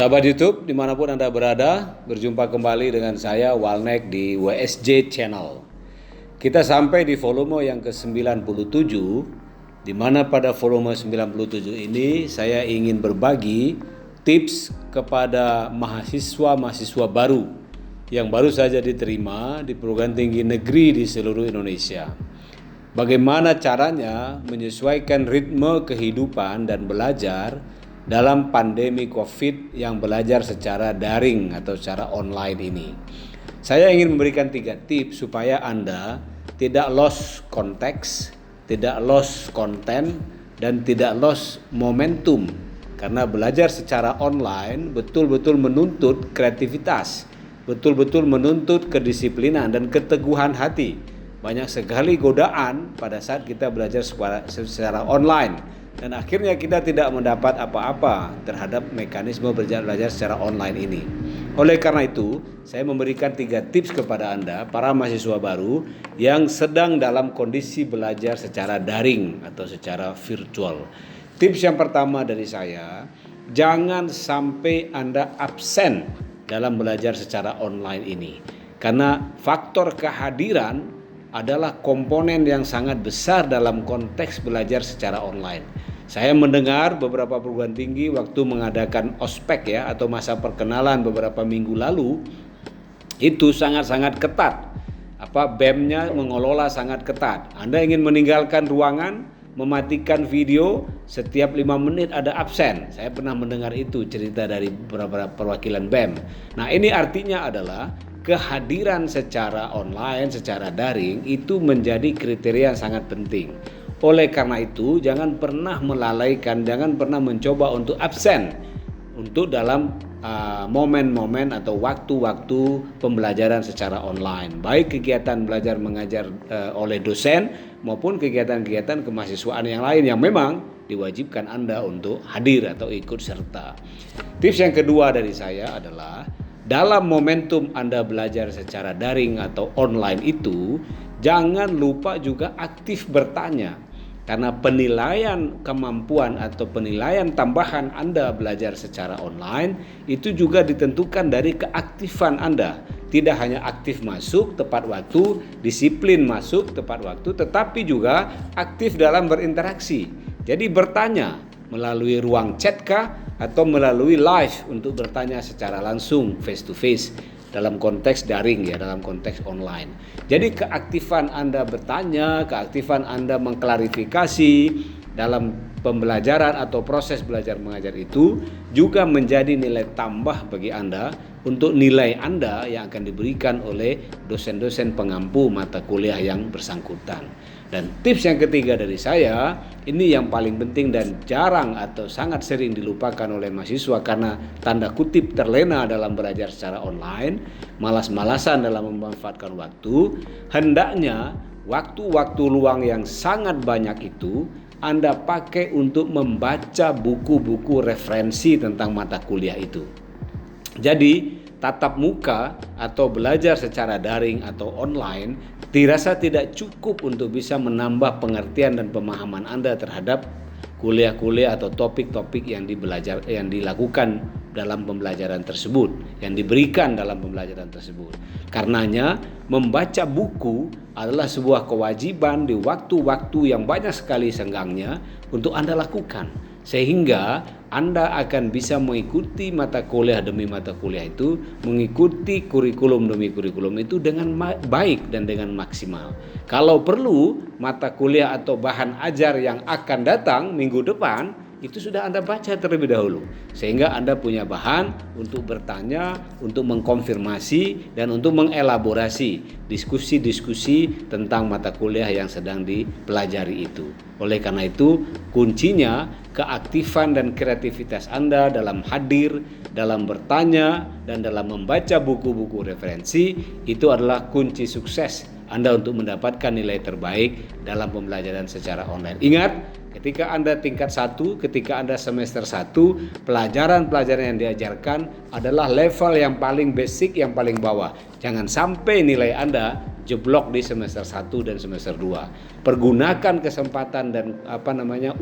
Sahabat YouTube, dimanapun Anda berada, berjumpa kembali dengan saya, Walnek, di WSJ Channel. Kita sampai di volume yang ke-97, di mana pada volume 97 ini saya ingin berbagi tips kepada mahasiswa-mahasiswa baru yang baru saja diterima di perguruan tinggi negeri di seluruh Indonesia. Bagaimana caranya menyesuaikan ritme kehidupan dan belajar dalam pandemi COVID yang belajar secara daring atau secara online ini. Saya ingin memberikan 3 tips supaya Anda tidak lost konteks, tidak lost konten, dan tidak lost momentum. Karena belajar secara online betul-betul menuntut kreativitas, betul-betul menuntut kedisiplinan dan keteguhan hati. Banyak sekali godaan pada saat kita belajar secara online. Dan akhirnya kita tidak mendapat apa-apa terhadap mekanisme belajar secara online ini. Oleh karena itu, saya memberikan 3 tips kepada Anda, para mahasiswa baru yang sedang dalam kondisi belajar secara daring atau secara virtual. Tips yang pertama dari saya, jangan sampai Anda absen dalam belajar secara online ini. Karena faktor kehadiran adalah komponen yang sangat besar dalam konteks belajar secara online. Saya mendengar beberapa perguruan tinggi waktu mengadakan ospek atau masa perkenalan beberapa minggu lalu itu sangat-sangat ketat. BEM-nya mengelola sangat ketat. Anda ingin meninggalkan ruangan, mematikan video, setiap 5 menit ada absen. Saya pernah mendengar itu cerita dari beberapa perwakilan BEM. Nah, ini artinya adalah kehadiran secara online, secara daring itu menjadi kriteria yang sangat penting. Oleh karena itu, jangan pernah melalaikan, jangan pernah mencoba untuk absen untuk dalam momen-momen atau waktu-waktu pembelajaran secara online. Baik kegiatan belajar mengajar oleh dosen maupun kegiatan-kegiatan kemahasiswaan yang lain yang memang diwajibkan Anda untuk hadir atau ikut serta. Tips yang kedua dari saya adalah dalam momentum Anda belajar secara daring atau online itu, jangan lupa juga aktif bertanya. Karena penilaian kemampuan atau penilaian tambahan Anda belajar secara online itu juga ditentukan dari keaktifan Anda. Tidak hanya aktif masuk tepat waktu, disiplin masuk tepat waktu, tetapi juga aktif dalam berinteraksi. Jadi bertanya melalui ruang chat kah atau melalui live untuk bertanya secara langsung face to face dalam konteks daring dalam konteks online. Jadi keaktifan Anda bertanya, keaktifan Anda mengklarifikasi dalam pembelajaran atau proses belajar mengajar itu juga menjadi nilai tambah bagi Anda untuk nilai Anda yang akan diberikan oleh dosen-dosen pengampu mata kuliah yang bersangkutan. Dan tips yang ketiga dari saya, ini yang paling penting dan jarang atau sangat sering dilupakan oleh mahasiswa karena tanda kutip terlena dalam belajar secara online, malas-malasan dalam memanfaatkan waktu. Hendaknya waktu-waktu luang yang sangat banyak itu Anda pakai untuk membaca buku-buku referensi tentang mata kuliah itu. Jadi tatap muka atau belajar secara daring atau online dirasa tidak cukup untuk bisa menambah pengertian dan pemahaman Anda terhadap kuliah-kuliah atau topik-topik yang dilakukan dalam pembelajaran tersebut, yang diberikan dalam pembelajaran tersebut. Karenanya membaca buku adalah sebuah kewajiban di waktu-waktu yang banyak sekali senggangnya untuk Anda lakukan, sehingga Anda akan bisa mengikuti mata kuliah demi mata kuliah itu, mengikuti kurikulum demi kurikulum itu dengan baik dan dengan maksimal. Kalau perlu, mata kuliah atau bahan ajar yang akan datang minggu depan itu sudah Anda baca terlebih dahulu, sehingga Anda punya bahan untuk bertanya, untuk mengkonfirmasi, dan untuk mengelaborasi diskusi-diskusi tentang mata kuliah yang sedang dipelajari itu. Oleh karena itu, kuncinya keaktifan dan kreativitas Anda dalam hadir, dalam bertanya, dan dalam membaca buku-buku referensi itu adalah kunci sukses Anda untuk mendapatkan nilai terbaik dalam pembelajaran secara online. Ingat, ketika Anda tingkat 1, ketika Anda semester 1, pelajaran-pelajaran yang diajarkan adalah level yang paling basic, yang paling bawah. Jangan sampai nilai Anda jeblok di semester 1 dan semester 2. Pergunakan kesempatan dan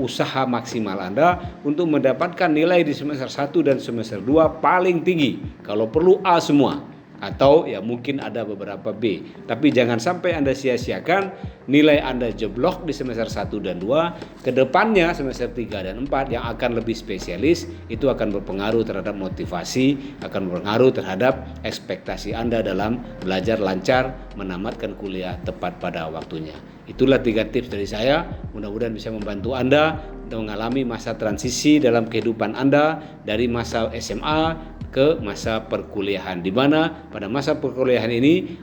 usaha maksimal Anda untuk mendapatkan nilai di semester 1 dan semester 2 paling tinggi. Kalau perlu A semua, atau ya mungkin ada beberapa B. Tapi jangan sampai Anda sia-siakan nilai Anda jeblok di semester 1 dan 2. Kedepannya semester 3 dan 4 yang akan lebih spesialis, itu akan berpengaruh terhadap motivasi, akan berpengaruh terhadap ekspektasi Anda dalam belajar lancar, menamatkan kuliah tepat pada waktunya. Itulah 3 tips dari saya, mudah-mudahan bisa membantu Anda mengalami masa transisi dalam kehidupan Anda dari masa SMA ke masa perkuliahan, di mana pada masa perkuliahan ini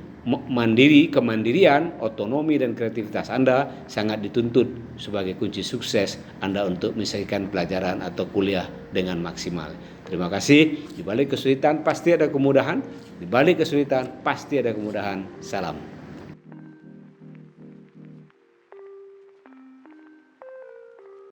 kemandirian, otonomi dan kreativitas Anda sangat dituntut sebagai kunci sukses Anda untuk menyelesaikan pelajaran atau kuliah dengan maksimal. Terima kasih. Di balik kesulitan pasti ada kemudahan, di balik kesulitan pasti ada kemudahan. Salam.